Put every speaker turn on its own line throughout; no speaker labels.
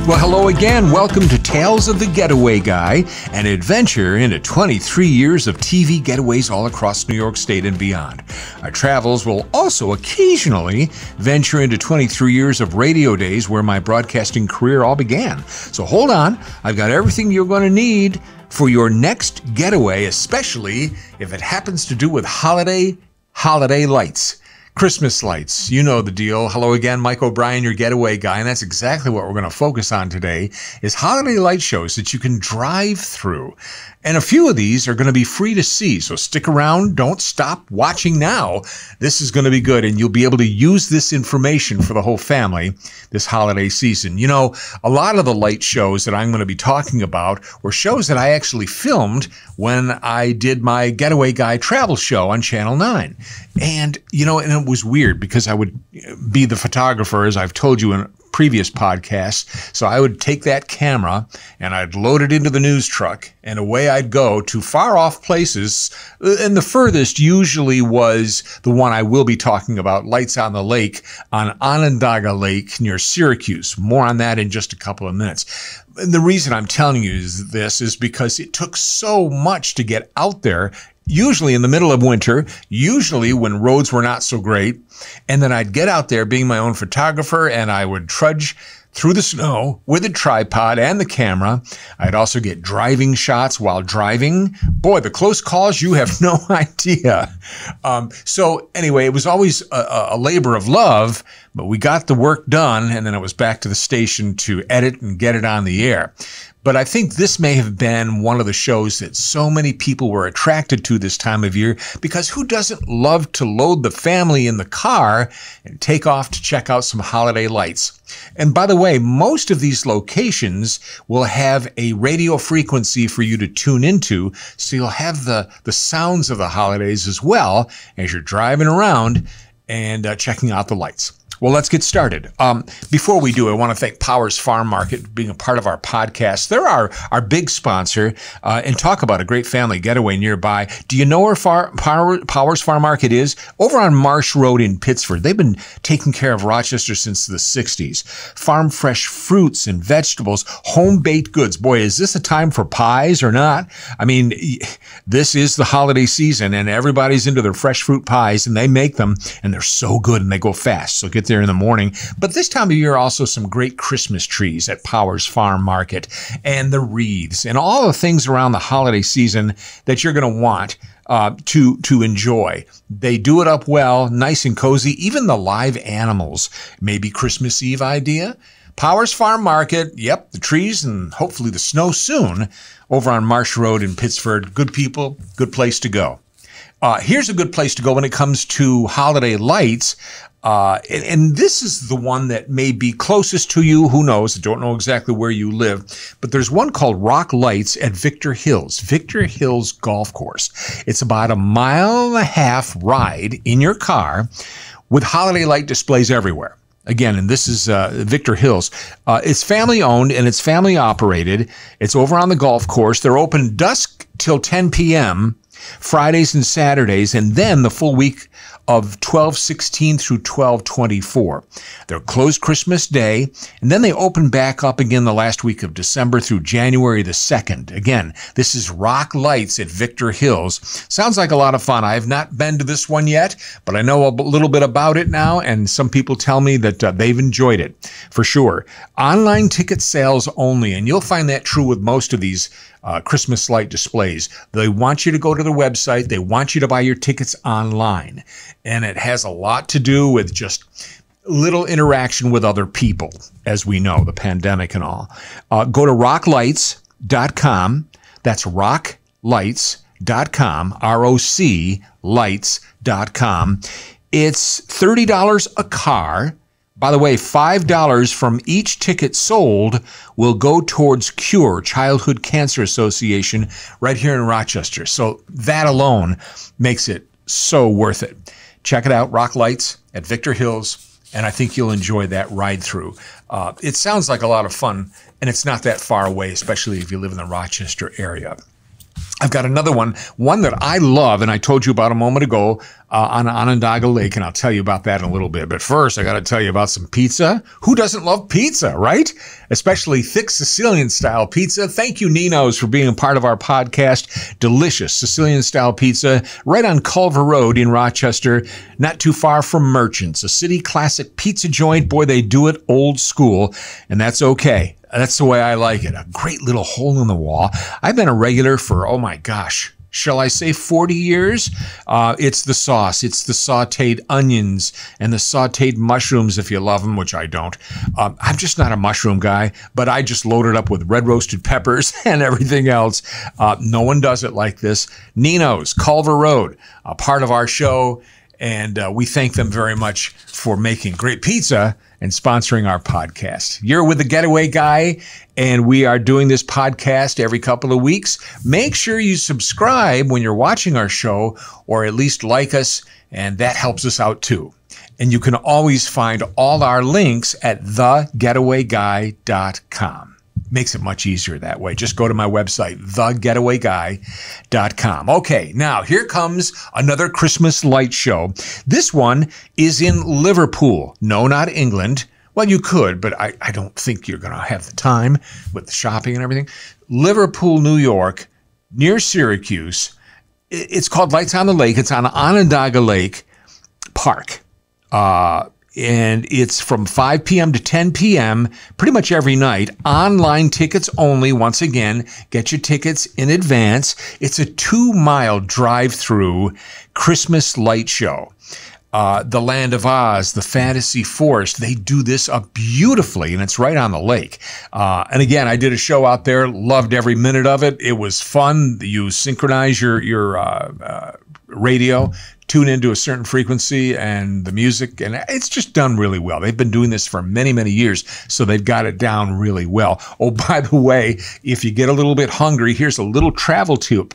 Well, hello again. Welcome to Tales of the Getaway Guy, an adventure into 23 years of TV getaways all across New York State and beyond. Our travels will also occasionally venture into 23 years of radio days where my broadcasting career all began. So hold on, I've got everything you're going to need for your next getaway, especially if it happens to do with holiday lights. Christmas lights, you know the deal. Hello again, Mike O'Brien, your getaway guy, and that's exactly what we're going to focus on today is holiday light shows that you can drive through. And a few of these are going to be free to see, so stick around. Don't stop watching now. This is going to be good, and you'll be able to use this information for the whole family this holiday season. You know, a lot of the light shows that I'm going to be talking about were shows that I actually filmed when I did my Getaway Guy travel show on Channel 9. And, you know, and it was weird because I would be the photographer, as I've told you in previous podcasts. So I would take that camera and I'd load it into the news truck and away I'd go to far off places. And the furthest usually was the one I will be talking about, Lights on the Lake on Onondaga Lake near Syracuse. More on that in just a couple of minutes. And the reason I'm telling you this is because it took so much to get out there, usually in the middle of winter, usually when roads were not so great. And then I'd get out there being my own photographer and I would trudge through the snow with a tripod and the camera. I'd also get driving shots while driving. Boy, the close calls, you have no idea. So anyway, it was always a labor of love, but we got the work done and then it was back to the station to edit and get it on the air. But I think this may have been one of the shows that so many people were attracted to this time of year because who doesn't love to load the family in the car and take off to check out some holiday lights? And by the way, most of these locations will have a radio frequency for you to tune into, so you'll have the sounds of the holidays as well as you're driving around and checking out the lights. Well, let's get started. Before we do, I want to thank Powers Farm Market for being a part of our podcast. They're our big sponsor, and talk about a great family getaway nearby. Do you know where Powers Farm Market is? Over on Marsh Road in Pittsford. They've been taking care of Rochester since the 60s. Farm fresh fruits and vegetables, home-baked goods. Boy, is this a time for pies or not? I mean, this is the holiday season, and everybody's into their fresh fruit pies, and they make them, and they're so good, and they go fast. So get there in the morning. But this time of year, also some great Christmas trees at Powers Farm Market and the wreaths and all the things around the holiday season that you're going to want to enjoy. They do it up well, nice and cozy. Even the live animals, maybe Christmas Eve idea. Powers Farm Market, yep, the trees and hopefully the snow soon over on Marsh Road in Pittsford. Good people, good place to go. Here's a good place to go when it comes to holiday lights. And this is the one that may be closest to you. Who knows? I don't know exactly where you live, but there's one called Rock Lights at Victor Hills Golf Course. It's about 1.5 mile ride in your car with holiday light displays everywhere. Again, and this is Victor Hills. It's family owned and it's family operated. It's over on the golf course. They're open dusk till 10 p.m. Fridays and Saturdays, and then the full week of 12/16 through 12/24. They're closed Christmas Day, and then they open back up again the last week of December through January the 2nd. Again, this is Rock Lights at Victor Hills. Sounds like a lot of fun. I have not been to this one yet, but I know a little bit about it now, and some people tell me that they've enjoyed it for sure. Online ticket sales only, and you'll find that true with most of these Christmas light displays. They want you to go to the website. They want you to buy your tickets online. And it has a lot to do with just little interaction with other people, as we know, the pandemic and all. Go to rocklights.com. That's rocklights.com, R-O-C, lights.com. It's $30 a car. By the way, $5 from each ticket sold will go towards CURE, Childhood Cancer Association, right here in Rochester. So that alone makes it so worth it. Check it out, Rock Lights at Victor Hills, and I think you'll enjoy that ride through. It sounds like a lot of fun, and it's not that far away, especially if you live in the Rochester area. I've got another one that I love, and I told you about a moment ago, on Onondaga Lake, and I'll tell you about that in a little bit. But first, I got to tell you about some pizza. Who doesn't love pizza, right? Especially thick Sicilian-style pizza. Thank you, Ninos, for being a part of our podcast. Delicious Sicilian-style pizza right on Culver Road in Rochester, not too far from Merchants, a city classic pizza joint. Boy, they do it old school, and that's okay. That's the way I like it. A great little hole in the wall. I've been a regular for, oh my gosh, shall I say 40 years? It's the sauce. It's the sauteed onions and the sauteed mushrooms, if you love them, which I don't. I'm just not a mushroom guy, but I just load it up with red roasted peppers and everything else. No one does it like this. Ninos, Culver Road, a part of our show, and we thank them very much for making great pizza and sponsoring our podcast. You're with the Getaway Guy, and we are doing this podcast every couple of weeks. Make sure you subscribe when you're watching our show, or at least like us, and that helps us out too. And you can always find all our links at thegetawayguy.com. Makes it much easier that way. Just go to my website, thegetawayguy.com. Okay, now here comes another Christmas light show. This one is in Liverpool. No, not England. Well, you could, but I don't think you're going to have the time with the shopping and everything. Liverpool, New York, near Syracuse. It's called Lights on the Lake. It's on Onondaga Lake Park. And it's from 5 p.m. to 10 p.m. pretty much every night. Online tickets only. Once again, get your tickets in advance. It's a 2-mile drive-through Christmas light show. The Land of Oz, the Fantasy Forest, they do this up beautifully, and it's right on the lake. And again, I did a show out there, loved every minute of it. It was fun. You synchronize your radio, tune into a certain frequency and the music, and it's just done really well. They've been doing this for many, many years, so they've got it down really well. Oh, by the way, if you get a little bit hungry, here's a little travel tip.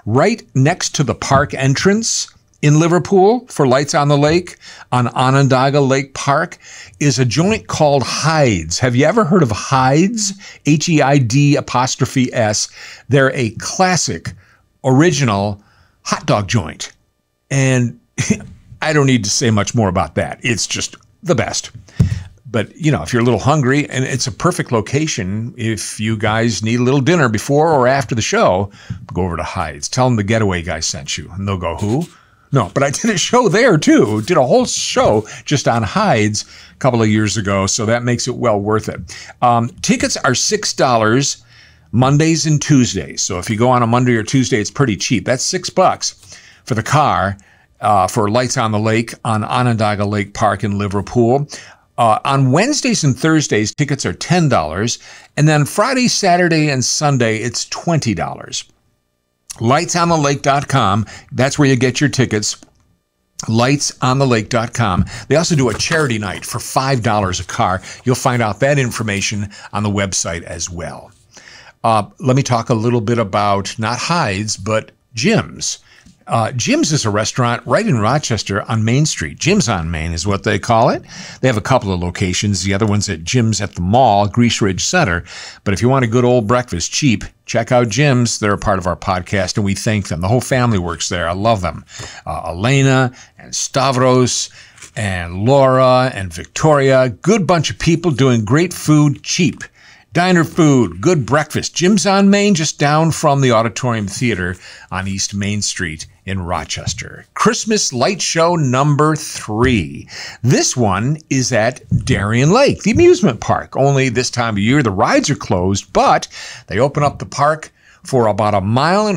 Right next to the park entrance in Liverpool for Lights on the Lake on Onondaga Lake Park is a joint called Hyde's. Have you ever heard of Hyde's? H-E-I-D''S. They're a classic, original hot dog joint. And I don't need to say much more about that. It's just the best. But, you know, if you're a little hungry, and it's a perfect location if you guys need a little dinner before or after the show, go over to Hyde's. Tell them the Getaway Guy sent you. And they'll go, who? No, but I did a show there, too. Did a whole show just on Hyde's a couple of years ago, so that makes it well worth it. Tickets are $6 Mondays and Tuesdays. So if you go on a Monday or Tuesday, it's pretty cheap. That's $6 for the car for Lights on the Lake on Onondaga Lake Park in Liverpool. On Wednesdays and Thursdays, tickets are $10. And then Friday, Saturday, and Sunday, it's $20. LightsOnTheLake.com. That's where you get your tickets. LightsOnTheLake.com. They also do a charity night for $5 a car. You'll find out that information on the website as well. Let me talk a little bit about not Hyde's, but Jim's. Jim's is a restaurant right in Rochester on Main Street. Jim's on Main is what they call it. They have a couple of locations. The other one's at Jim's at the mall, Grease Ridge Center. But if you want a good old breakfast, cheap, check out Jim's. They're a part of our podcast, and we thank them. The whole family works there. I love them. Elena and Stavros and Laura and Victoria. Good bunch of people doing great food, cheap. Diner food, good breakfast. Jim's on Main, just down from the Auditorium Theater on East Main Street in Rochester. Christmas light show number 3. This one is at Darien Lake, the amusement park. Only this time of year, the rides are closed, but they open up the park for about 1.25 mile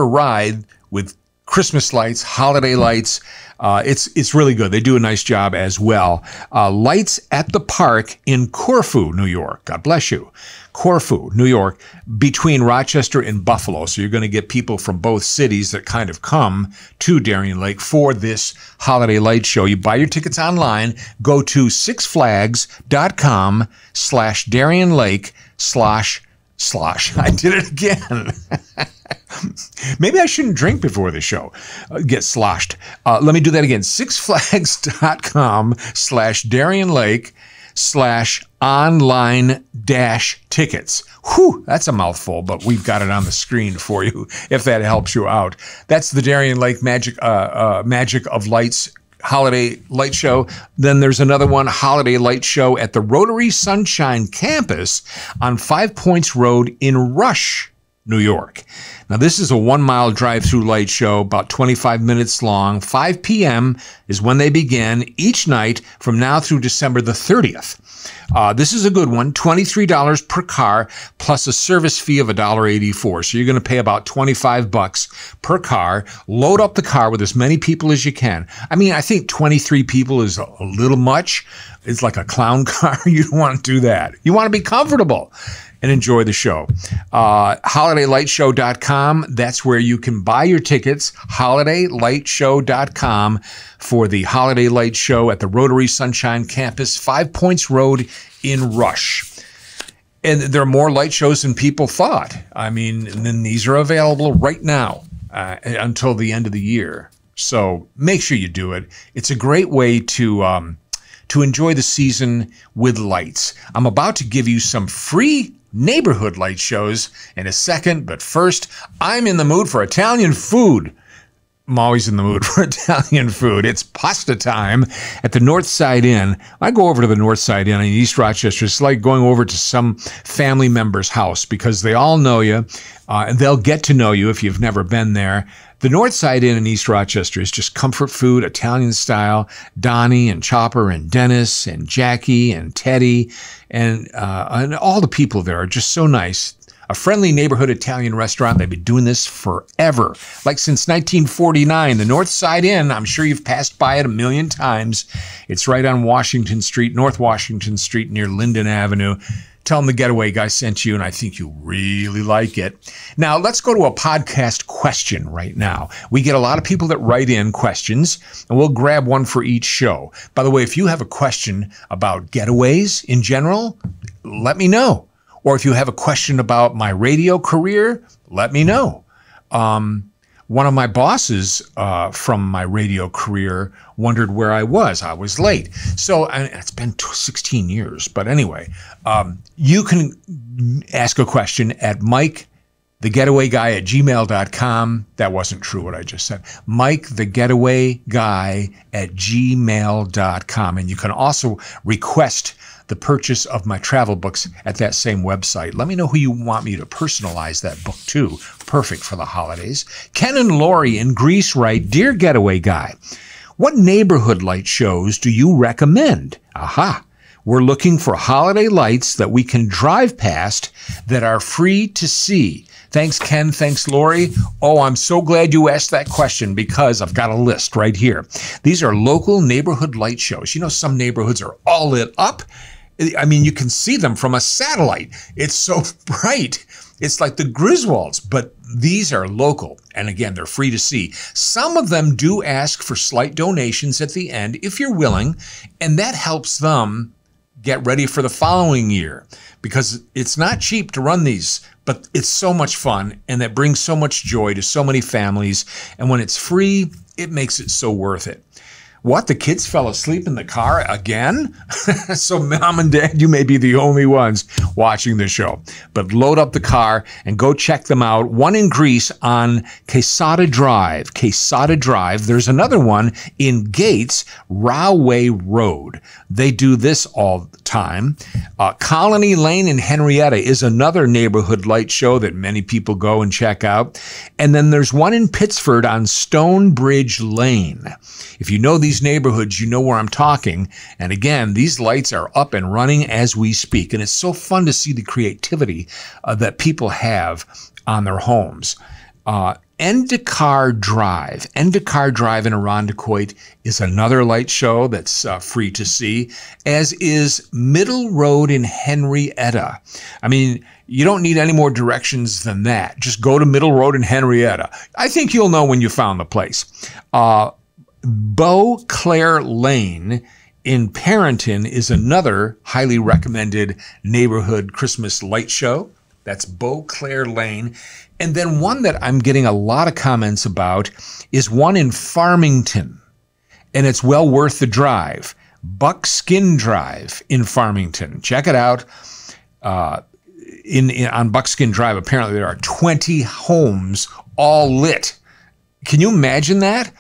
ride with Christmas lights, holiday lights. It's really good. They do a nice job as well. Lights at the park in Corfu, New York. God bless you. Corfu, New York, between Rochester and Buffalo. So you're going to get people from both cities that kind of come to Darien Lake for this holiday light show. You buy your tickets online. Go to sixflags.com/Darien Lake/ I did it again. Maybe I shouldn't drink before the show. Get sloshed. Let me do that again. sixflags.com/Darien Lake/ darien.com/online-tickets. Whew, that's a mouthful, but we've got it on the screen for you if that helps you out. That's the Darien Lake Magic of Lights Holiday Light Show. Then there's another one, Holiday Light Show at the Rotary Sunshine Campus on 5 Points Road in Rush, New York. Now, this is a 1-mile drive-through light show, about 25 minutes long. 5 p.m. is when they begin each night from now through December the 30th. This is a good one, $23 per car plus a service fee of $1.84. So you're going to pay about $25 per car. Load up the car with as many people as you can. I mean, I think 23 people is a little much. It's like a clown car. You don't want to do that. You want to be comfortable and enjoy the show. HolidayLightShow.com. That's where you can buy your tickets. HolidayLightShow.com for the Holiday Light Show at the Rotary Sunshine Campus, 5 Points Road in Rush. And there are more light shows than people thought. I mean, and then these are available right now until the end of the year. So make sure you do it. It's a great way to enjoy the season with lights. I'm about to give you some free neighborhood light shows in a second, but first, I'm in the mood for Italian food. I'm always in the mood for Italian food. It's pasta time at the Northside Inn. I go over to the Northside Inn in East Rochester. It's like going over to some family member's house because they all know you, and they'll get to know you if you've never been there. The Northside Inn in East Rochester is just comfort food, Italian style. Donnie and Chopper and Dennis and Jackie and Teddy and all the people there are just so nice. A friendly neighborhood Italian restaurant. They've been doing this forever, like since 1949. The Northside Inn, I'm sure you've passed by it a million times. It's right on Washington Street, North Washington Street, near Linden Avenue. Tell them the Getaway guy sent you, and I think you'll really like it. Now, let's go to a podcast question right now. We get a lot of people that write in questions, and we'll grab one for each show. By the way, if you have a question about getaways in general, let me know. Or if you have a question about my radio career, let me know. One of my bosses from my radio career wondered where I was. I was late. So and it's been 16 years. But anyway, you can ask a question at MikeTheGetawayGuy@gmail.com. That wasn't true what I just said. MikeTheGetawayGuy@gmail.com. And you can also request the purchase of my travel books at that same website. Let me know who you want me to personalize that book to. Perfect for the holidays. Ken and Lori in Greece write, Dear Getaway Guy, what neighborhood light shows do you recommend? Aha! We're looking for holiday lights that we can drive past that are free to see. Thanks, Ken. Thanks, Lori. Oh, I'm so glad you asked that question because I've got a list right here. These are local neighborhood light shows. You know, some neighborhoods are all lit up. I mean, you can see them from a satellite. It's so bright. It's like the Griswolds, but these are local. And again, they're free to see. Some of them do ask for slight donations at the end if you're willing, and that helps them get ready for the following year because it's not cheap to run these, but it's so much fun and that brings so much joy to so many families. And when it's free, it makes it so worth it. What? The kids fell asleep in the car again? So Mom and Dad, you may be the only ones watching the show. But load up the car and go check them out. One in Greece on Quesada Drive. Quesada Drive. There's another one in Gates, Rahway Road. They do this all the time. Colony Lane in Henrietta is another neighborhood light show that many people go and check out. And then there's one in Pittsford on Stonebridge Lane. If you know these neighborhoods, you know where I'm talking. And again, these lights are up and running as we speak. And it's so fun to see the creativity that people have on their homes. Endicott Drive. Endicott Drive in Irondequoit is another light show that's free to see, as is Middle Road in Henrietta. I mean, you don't need any more directions than that. Just go to Middle Road in Henrietta. I think you'll know when you found the place. Beauclair Lane in Parrington is another highly recommended neighborhood Christmas light show. That's Beauclair Lane. And then one that I'm getting a lot of comments about is one in Farmington. And it's well worth the drive. Buckskin Drive in Farmington. Check it out. On Buckskin Drive, apparently there are 20 homes all lit. Can you imagine that?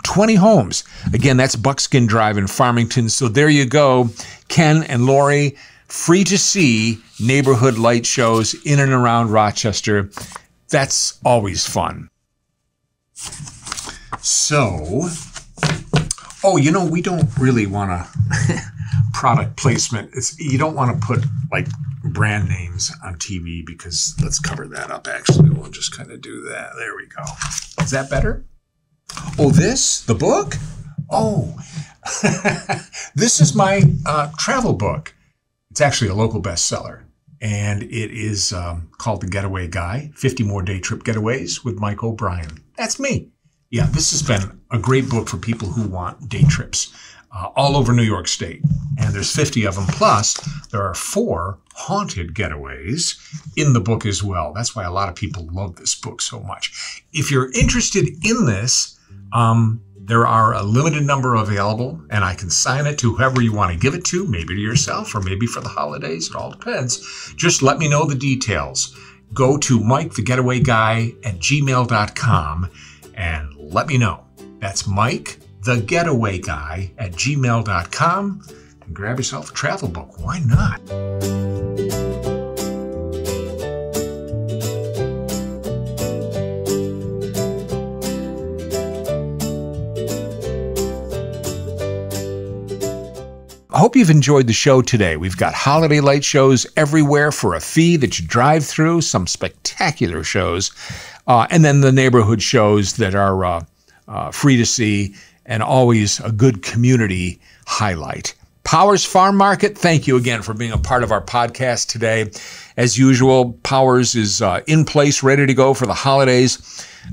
20 homes. Again, that's Buckskin Drive in Farmington. So there you go. Ken and Lori, free to see neighborhood light shows in and around Rochester. That's always fun. So, we don't really want to product placement. You don't want to put like brand names on TV because let's cover that up. Actually, we'll just kind of do that. There we go. Is that better? Oh, the book? Oh, this is my travel book. It's actually a local bestseller, and it is called The Getaway Guy, 50 More Day Trip Getaways with Mike O'Brien. That's me. Yeah, this has been a great book for people who want day trips all over New York State. And there's 50 of them. Plus, there are 4 haunted getaways in the book as well. That's why a lot of people love this book so much. If you're interested in this, there are a limited number available, and I can sign it to whoever you want to give it to, maybe to yourself or maybe for the holidays. It all depends. Just let me know the details. Go to MikeTheGetawayGuy@gmail.com and let me know. That's MikeTheGetawayGuy@gmail.com, and grab yourself a travel book. Why not? I hope you've enjoyed the show today. We've got holiday light shows everywhere for a fee that you drive through, some spectacular shows, and then the neighborhood shows that are free to see and always a good community highlight. Powers Farm Market, thank you again for being a part of our podcast today. As usual, Powers is in place, ready to go for the holidays.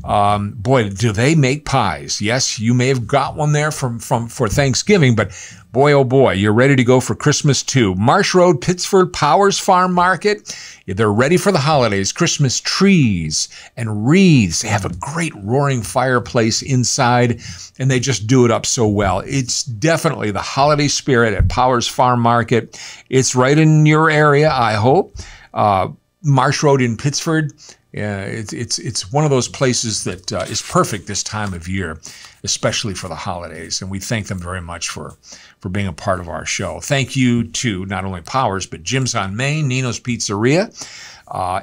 Boy, do they make pies. Yes, you may have got one there for Thanksgiving, but boy, oh boy, you're ready to go for Christmas too. Marsh Road, Pittsford, Powers Farm Market. They're ready for the holidays. Christmas trees and wreaths. They have a great roaring fireplace inside, and they just do it up so well. It's definitely the holiday spirit at Powers Farm Market. It's right in your area, I hope. Marsh Road in Pittsford. It's one of those places that is perfect this time of year, especially for the holidays. And we thank them very much for being a part of our show. Thank you to not only Powers, but Jim's on Main, Ninos Pizzeria.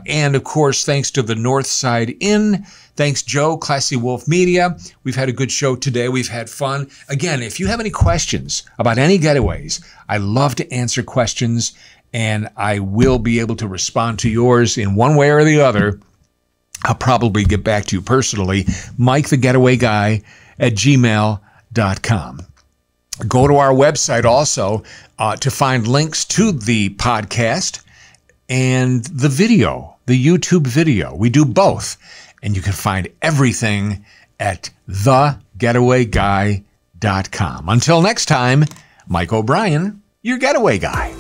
And of course, thanks to the Northside Inn. Thanks, Joe, Classy Wolf Media. We've had a good show today. We've had fun. Again, if you have any questions about any getaways, I love to answer questions, and I will be able to respond to yours in one way or the other. I'll probably get back to you personally, MikeTheGetawayGuy@gmail.com. Go to our website also to find links to the podcast and the video, the YouTube video. We do both. And you can find everything at TheGetawayGuy.com. Until next time, Mike O'Brien, your Getaway Guy.